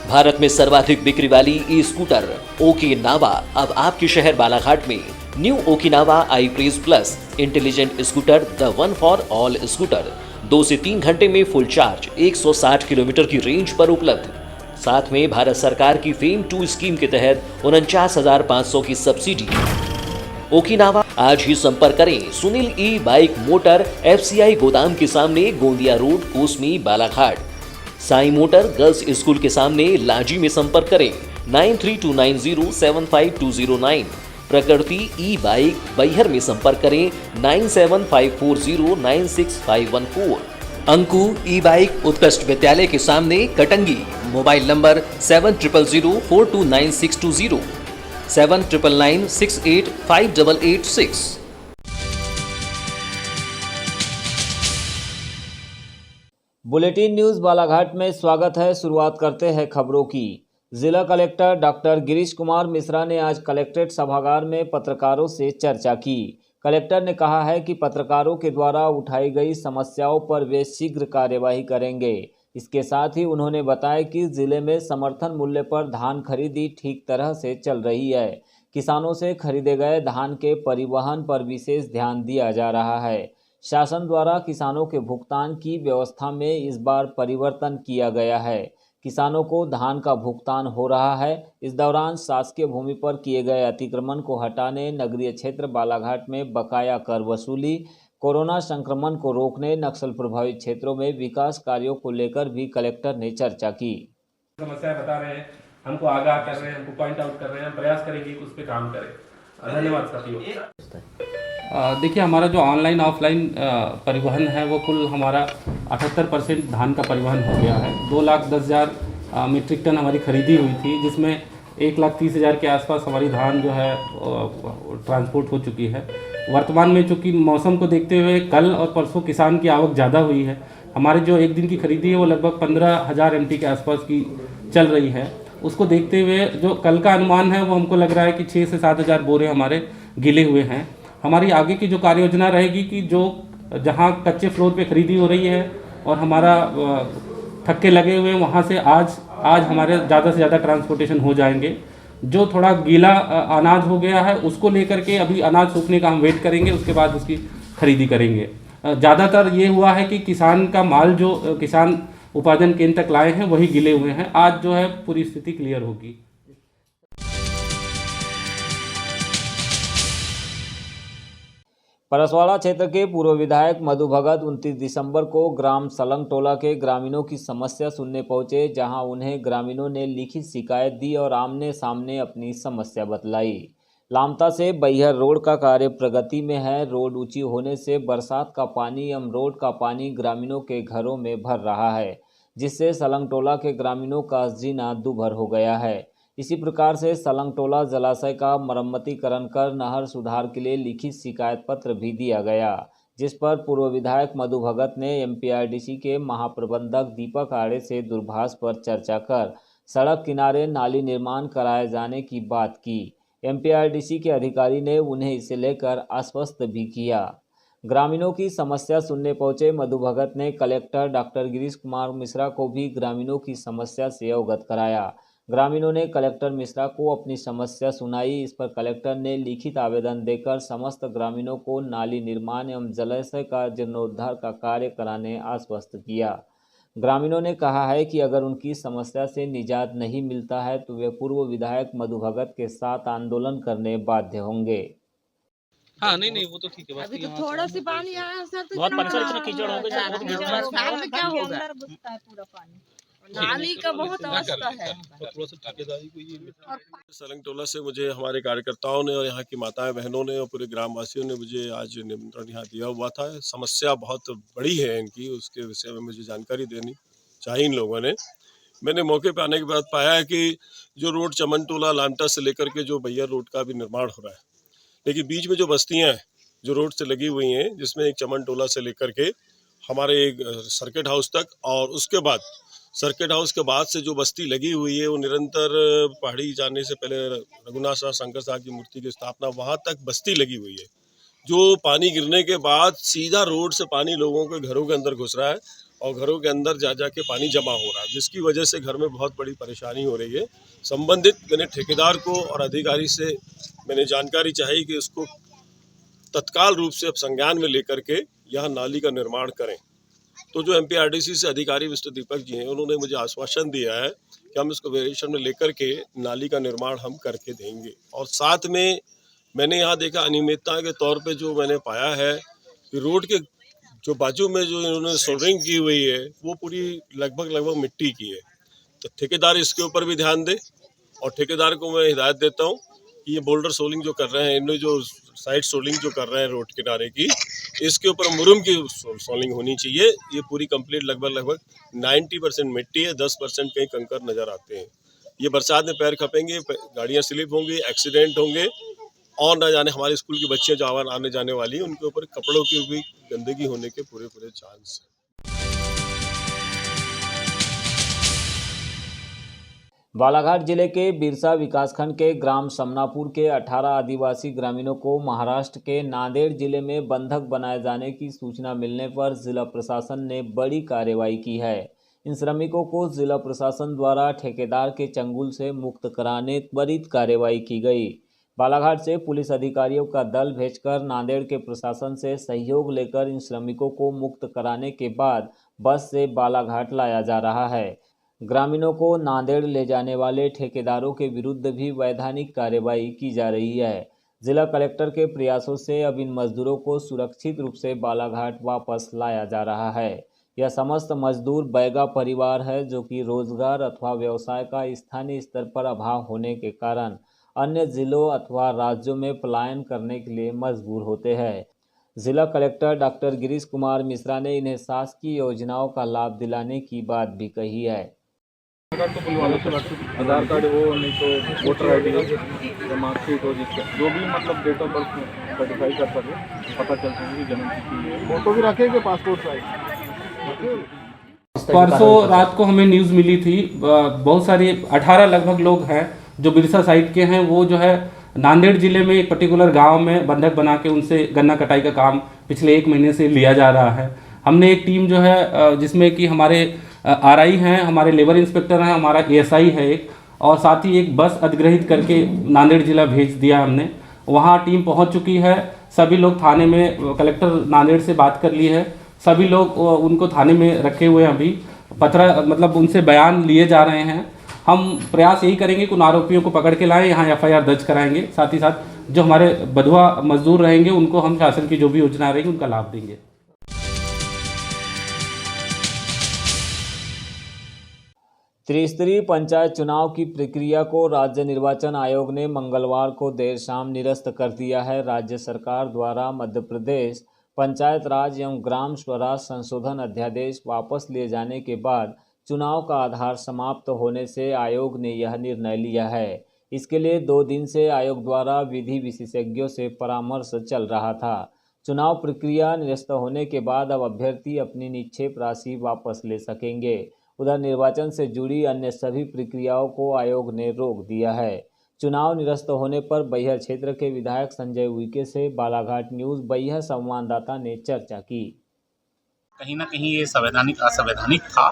भारत में सर्वाधिक बिक्री वाली ई स्कूटर ओकिनावा अब आपके शहर बालाघाट में। New Okinawa I praise plus intelligent scooter, the one for all scooter 2 से 3 घंटे में फुल चार्ज 160 किलोमीटर की रेंज पर उपलब्ध। साथ में भारत सरकार की फेम 2 स्कीम के तहत 49,500 की सब्सिडी। ओकिनावा आज ही संपर्क करें सुनील ई बाइक मोटर FCI गोदाम के सामने, Gondia road, Kosmi, Balaghat. Sai motor girls school के सामने, लाजी में संपर्क करें 9329075209। प्रकृति ई बाइक बैहर में संपर्क करें 9754096514। अंकु ई बाइक उत्कृष्ट विद्यालय के सामने, Katangi. Mobile number 7000429620 7999685886। Bulletin news Balaghat में स्वागत है। शुरुआत करते हैं खबरों की। जिला कलेक्टर डॉक्टर गिरीश कुमार मिश्रा ने आज कलेक्ट्रेट सभागार में पत्रकारों से चर्चा की। कलेक्टर ने कहा है कि पत्रकारों के द्वारा उठाई गई समस्याओं पर वे शीघ्र कार्यवाही करेंगे। इसके साथ ही उन्होंने बताया कि जिले में समर्थन मूल्य पर धान खरीदी ठीक तरह से चल रही है। किसानों से खरीदे गए धान के परिवहन पर विशेष ध्यान दिया जा रहा है। शासन द्वारा किसानों के भुगतान की व्यवस्था में इस बार परिवर्तन किया गया है। किसानों को धान का भुगतान हो रहा है। इस दौरान शासकीय भूमि पर किए गए अतिक्रमण को हटाने, नगरीय क्षेत्र बालाघाट में बकाया कर वसूली, कोरोना संक्रमण को रोकने, नक्सल प्रभावित क्षेत्रों में विकास कार्यों को लेकर भी कलेक्टर ने चर्चा की। समस्याएं बता रहे हैं, हमको आगाह कर रहे हैं, हमको पॉइंट आउट कर रहे हैं, हम प्रयास करेंगे कि उस पर काम करें। धन्यवाद साथियों। देखिए, हमारा जो ऑनलाइन ऑफलाइन परिवहन है वो कुल हमारा 78% धान का परिवहन हो गया है। 2,10,000 मीट्रिक टन हमारी खरीदी हुई थी, जिसमें 1,30,000 के आसपास हमारी धान जो है ट्रांसपोर्ट हो चुकी है। वर्तमान में चूँकि मौसम को देखते हुए कल और परसों किसान की आवक ज़्यादा हुई है। हमारे जो एक दिन की खरीदी है वो लगभग 15,000 MT के आसपास की चल रही है। उसको देखते हुए जो कल का अनुमान है वो हमको लग रहा है कि 6 से 7,000 बोरे हमारे गिले हुए हैं। हमारी आगे की जो कार्य योजना रहेगी कि जो जहां कच्चे फ्लोर पे खरीदी हो रही है और हमारा थक्के लगे हुए हैं, वहां से आज हमारे ज़्यादा से ज़्यादा ट्रांसपोर्टेशन हो जाएंगे। जो थोड़ा गीला अनाज हो गया है उसको लेकर के अभी अनाज सूखने का हम वेट करेंगे, उसके बाद उसकी खरीदी करेंगे। ज़्यादातर ये हुआ है कि किसान का माल जो किसान उपार्जन केंद्र तक लाए हैं वही गिले हुए हैं। आज जो है पूरी स्थिति क्लियर होगी। परसवाड़ा क्षेत्र के पूर्व विधायक मधु भगत 29 दिसंबर को ग्राम सलंगटोला के ग्रामीणों की समस्या सुनने पहुंचे, जहां उन्हें ग्रामीणों ने लिखित शिकायत दी और आमने सामने अपनी समस्या बतलाई। लामता से बैहर रोड का कार्य प्रगति में है। रोड ऊंची होने से बरसात का पानी एवं रोड का पानी ग्रामीणों के घरों में भर रहा है, जिससे सलंगटोला के ग्रामीणों का जीना दूभर हो गया है। इसी प्रकार से सलंगटोला जलाशय का मरम्मतीकरण कर नहर सुधार के लिए लिखित शिकायत पत्र भी दिया गया, जिस पर पूर्व विधायक मधु भगत ने MPRDC के महाप्रबंधक दीपक आड़े से दूरभाष पर चर्चा कर सड़क किनारे नाली निर्माण कराए जाने की बात की। MPRDC के अधिकारी ने उन्हें इसे लेकर आश्वस्त भी किया। ग्रामीणों की समस्या सुनने पहुंचे मधु भगत ने कलेक्टर डॉक्टर गिरीश कुमार मिश्रा को भी ग्रामीणों की समस्या से अवगत कराया। ग्रामीणों ने कलेक्टर मिश्रा को अपनी समस्या सुनाई। इस पर कलेक्टर ने लिखित आवेदन देकर समस्त ग्रामीणों को नाली निर्माण एवं जलाशय का जीर्णोद्धार का कार्य कराने आश्वस्त किया। ग्रामीणों ने कहा है कि अगर उनकी समस्या से निजात नहीं मिलता है तो वे पूर्व विधायक मधु भगत के साथ आंदोलन करने बाध्य होंगे। हाँ नहीं वो तो ठीक है। अभी तो थोड़ा सी पानी आया सर, तो बहुत परेशान, इतना कीचड़ हो गया, बहुत कीचड़ साल में क्या होगा, पूरा पानी नाली का बहुत अवस्था है। सलंगटोला से मुझे हमारे कार्यकर्ताओं ने और यहाँ की माताएं बहनों ने और पूरे ग्रामवासियों ने मुझे आज निमंत्रण यहाँ दिया हुआ था। समस्या बहुत बड़ी है इनकी, उसके विषय में मुझे जानकारी देनी चाहिए इन लोगों ने। मैंने मौके पर आने के बाद पाया है कि जो रोड चमनटोला लामटा से लेकर के जो बैहर रोड का भी निर्माण हो रहा है, लेकिन बीच में जो बस्तियाँ हैं जो रोड से लगी हुई हैं, जिसमें एक चमनटोला से लेकर के हमारे एक सर्किट हाउस तक और उसके बाद सर्किट हाउस के बाद से जो बस्ती लगी हुई है वो निरंतर पहाड़ी जाने से पहले रघुनाथ शाह शंकर शाह की मूर्ति की स्थापना वहाँ तक बस्ती लगी हुई है। जो पानी गिरने के बाद सीधा रोड से पानी लोगों के घरों के अंदर घुस रहा है और घरों के अंदर जा जा के पानी जमा हो रहा है, जिसकी वजह से घर में बहुत बड़ी परेशानी हो रही है। संबंधित मैंने ठेकेदार को और अधिकारी से मैंने जानकारी चाही कि इसको तत्काल रूप से अब संज्ञान में लेकर के यहाँ नाली का निर्माण करें। तो जो एमपीआरडीसी से अधिकारी मिस्टर दीपक जी हैं, उन्होंने मुझे आश्वासन दिया है कि हम इसको वेरिएशन में लेकर के नाली का निर्माण हम करके देंगे। और साथ में मैंने यहाँ देखा अनियमितता के तौर पे जो मैंने पाया है कि रोड के जो बाजू में जो इन्होंने सोल्डरिंग की हुई है वो पूरी लगभग मिट्टी की है। तो ठेकेदार इसके ऊपर भी ध्यान दे और ठेकेदार को मैं हिदायत देता हूँ कि ये बोल्डर सोलिंग जो कर रहे हैं, इनमें जो साइड सोलिंग जो कर रहे हैं रोड किनारे की, इसके ऊपर मुरुम की सोलिंग होनी चाहिए। ये पूरी कंप्लीट लगभग 90% मिट्टी है, 10% कहीं कंकर नजर आते हैं। ये बरसात में पैर खपेंगे, गाड़ियाँ स्लिप होंगी, एक्सीडेंट होंगे और न जाने हमारे स्कूल की बच्चियाँ जो आने जाने वाली हैं उनके ऊपर कपड़ों की भी गंदगी होने के पूरे चांस है। बालाघाट जिले के बिरसा विकासखंड के ग्राम समनापुर के 18 आदिवासी ग्रामीणों को महाराष्ट्र के नांदेड़ जिले में बंधक बनाए जाने की सूचना मिलने पर जिला प्रशासन ने बड़ी कार्रवाई की है। इन श्रमिकों को जिला प्रशासन द्वारा ठेकेदार के चंगुल से मुक्त कराने त्वरित कार्रवाई की गई। बालाघाट से पुलिस अधिकारियों का दल भेजकर नांदेड़ के प्रशासन से सहयोग लेकर इन श्रमिकों को मुक्त कराने के बाद बस से बालाघाट लाया जा रहा है। ग्रामीणों को नांदेड़ ले जाने वाले ठेकेदारों के विरुद्ध भी वैधानिक कार्रवाई की जा रही है। जिला कलेक्टर के प्रयासों से अब इन मजदूरों को सुरक्षित रूप से बालाघाट वापस लाया जा रहा है। यह समस्त मजदूर बैगा परिवार है जो कि रोजगार अथवा व्यवसाय का स्थानीय स्तर पर अभाव होने के कारण अन्य जिलों अथवा राज्यों में पलायन करने के लिए मजबूर होते हैं। जिला कलेक्टर डॉक्टर गिरीश कुमार मिश्रा ने इन्हें शासकीय योजनाओं का लाभ दिलाने की बात भी कही है। आधार कार्ड हो, नहीं तो वोटर आईडी हो या मार्कशीट हो, जिसका जो भी मतलब डेट ऑफ बर्थ सर्टिफाई कर सके, पता चल सके कि जन्म तिथि है। फोटो भी रखेंगे, पासपोर्ट साइज। परसों रात को हमें न्यूज़ मिली थी, बहुत सारे 18 लगभग लोग हैं जो बिरसा साइड के हैं। वो जो है नांदेड़ जिले में एक पर्टिकुलर गांव में बंधक बना के उनसे गन्ना कटाई का काम पिछले 1 महीने से लिया जा रहा है। हमने एक टीम जो है जिसमें कि हमारे आरआई हैं, हमारे लेबर इंस्पेक्टर हैं, हमारा एएसआई है एक, और साथ ही एक बस अधिग्रहित करके नांदेड़ जिला भेज दिया हमने। वहाँ टीम पहुँच चुकी है। सभी लोग थाने में, कलेक्टर नांदेड़ से बात कर ली है, सभी लोग उनको थाने में रखे हुए हैं। अभी पत्र मतलब उनसे बयान लिए जा रहे हैं। हम प्रयास यही करेंगे कि उन आरोपियों को पकड़ के लाएं, यहाँ एफआईआर दर्ज कराएंगे। साथ ही साथ जो हमारे बधुआ मजदूर रहेंगे उनको हम शासन की जो भी योजना रहेगी उनका लाभ देंगे। त्रिस्तरीय पंचायत चुनाव की प्रक्रिया को राज्य निर्वाचन आयोग ने मंगलवार को देर शाम निरस्त कर दिया है। राज्य सरकार द्वारा मध्य प्रदेश पंचायत राज एवं ग्राम स्वराज संशोधन अध्यादेश वापस लिए जाने के बाद चुनाव का आधार समाप्त होने से आयोग ने यह निर्णय लिया है। इसके लिए 2 दिन से आयोग द्वारा विधि विशेषज्ञों से परामर्श चल रहा था। चुनाव प्रक्रिया निरस्त होने के बाद अब अभ्यर्थी अपनी निक्षेप राशि वापस ले सकेंगे। उधर निर्वाचन से जुड़ी अन्य सभी प्रक्रियाओं को आयोग ने रोक दिया है। चुनाव निरस्त होने पर बैहर क्षेत्र के विधायक संजय उइके से बालाघाट न्यूज़ बैहर संवाददाता ने चर्चा की। कहीं ना कहीं ये संवैधानिक असंवैधानिक था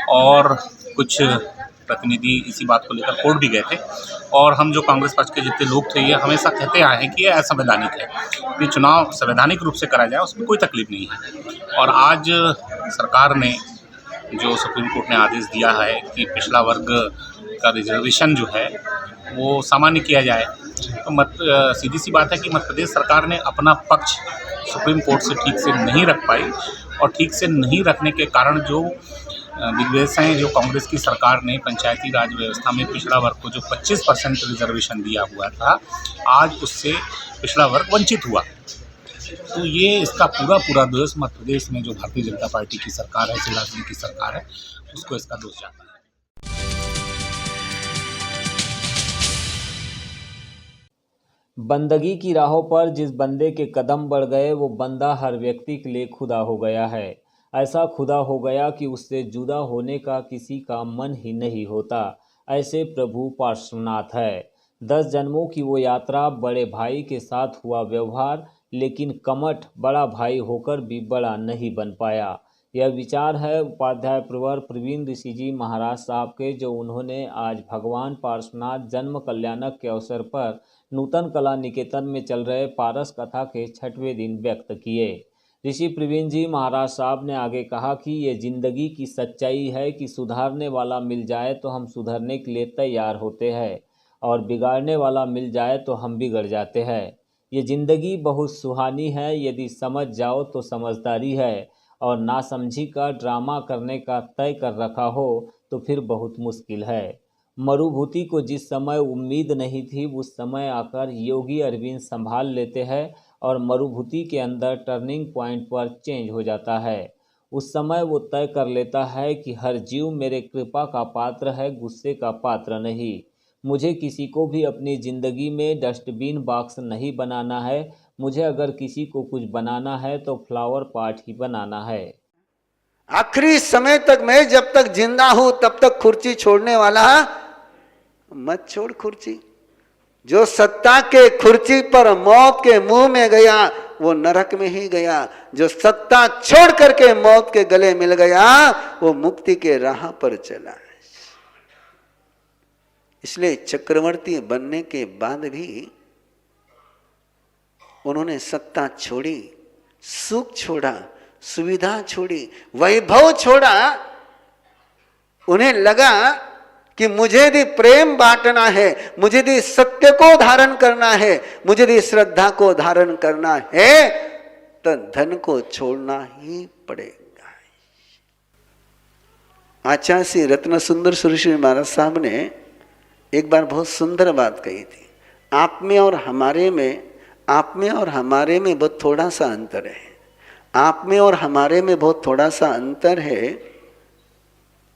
और कुछ प्रतिनिधि इसी बात को लेकर कोर्ट भी गए थे, और हम जो कांग्रेस पक्ष के जितने लोग थे ये हमेशा कहते आए हैं कि ये असंवैधानिक है। ये चुनाव संवैधानिक रूप से करा जाए उसमें कोई तकलीफ नहीं है। और आज सरकार ने जो सुप्रीम कोर्ट ने आदेश दिया है कि पिछड़ा वर्ग का रिजर्वेशन जो है वो सामान्य किया जाए, तो सीधी सी बात है कि मध्य प्रदेश सरकार ने अपना पक्ष सुप्रीम कोर्ट से ठीक से नहीं रख पाई, और ठीक से नहीं रखने के कारण जो दिग्विजय हैं, जो कांग्रेस की सरकार ने पंचायती राज व्यवस्था में पिछड़ा वर्ग को जो 25% रिजर्वेशन दिया हुआ था, आज उससे पिछड़ा वर्ग वंचित हुआ। तो ये इसका पूरा दोष मध्य प्रदेश में जो भारतीय जनता पार्टी की सरकार है, शिवराज सिंह की सरकार है, उसको इसका दोष जाता है। बंदगी की राहों पर जिस बंदे के कदम बढ़ गए वो बंदा हर व्यक्ति के लिए खुदा हो गया है। ऐसा खुदा हो गया कि उससे जुदा होने का किसी का मन ही नहीं होता। ऐसे प्रभु पार्श्वनाथ है। 10 जन्मों की वो यात्रा, बड़े भाई के साथ हुआ व्यवहार, लेकिन कमठ बड़ा भाई होकर भी बड़ा नहीं बन पाया। यह विचार है उपाध्याय प्रवर प्रवीण ऋषि जी महाराज साहब के, जो उन्होंने आज भगवान पार्श्वनाथ जन्म कल्याणक के अवसर पर नूतन कला निकेतन में चल रहे पारस कथा के 6वें दिन व्यक्त किए। ऋषि प्रवीण जी महाराज साहब ने आगे कहा कि ये जिंदगी की सच्चाई है कि सुधारने वाला मिल जाए तो हम सुधरने के लिए तैयार होते हैं और बिगाड़ने वाला मिल जाए तो हम बिगड़ जाते हैं। ये ज़िंदगी बहुत सुहानी है, यदि समझ जाओ तो समझदारी है, और नासमझी का ड्रामा करने का तय कर रखा हो तो फिर बहुत मुश्किल है। मरुभूति को जिस समय उम्मीद नहीं थी उस समय आकर योगी अरविंद संभाल लेते हैं और मरुभूति के अंदर टर्निंग पॉइंट पर चेंज हो जाता है। उस समय वो तय कर लेता है कि हर जीव मेरे कृपा का पात्र है, गुस्से का पात्र नहीं। मुझे किसी को भी अपनी ज़िंदगी में डस्टबिन बॉक्स नहीं बनाना है। मुझे अगर किसी को कुछ बनाना है तो फ्लावर पॉट ही बनाना है। आखिरी समय तक, मैं जब तक जिंदा हूं तब तक कुर्सी छोड़ने वाला मत छोड़ कुर्सी। जो सत्ता के कुर्सी पर मौत के मुंह में गया वो नरक में ही गया। जो सत्ता छोड़ करके मौत के गले मिल गया वो मुक्ति के राह पर चला। इसलिए चक्रवर्ती बनने के बाद भी उन्होंने सत्ता छोड़ी, सुख छोड़ा, सुविधा छोड़ी, वैभव छोड़ा। उन्हें लगा कि मुझे भी प्रेम बांटना है, मुझे भी सत्य को धारण करना है, मुझे भी श्रद्धा को धारण करना है, तो धन को छोड़ना ही पड़ेगा। आचार्य श्री रत्न सुंदर सुरेश्वर महाराज साहब ने एक बार बहुत सुंदर बात कही थी। आप में और हमारे में बहुत थोड़ा सा अंतर है। आप में और हमारे में बहुत थोड़ा सा अंतर है।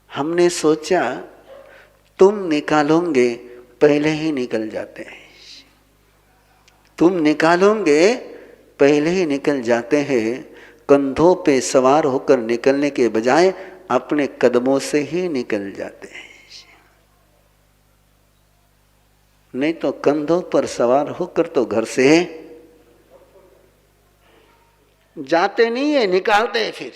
हमने सोचा तुम निकालोगे, पहले ही निकल जाते हैं। तुम निकालोगे, पहले ही निकल जाते हैं। कंधों पे सवार होकर निकलने के बजाय अपने कदमों से ही निकल जाते हैं। नहीं तो कंधों पर सवार होकर तो घर से जाते नहीं है, निकालते हैं फिर।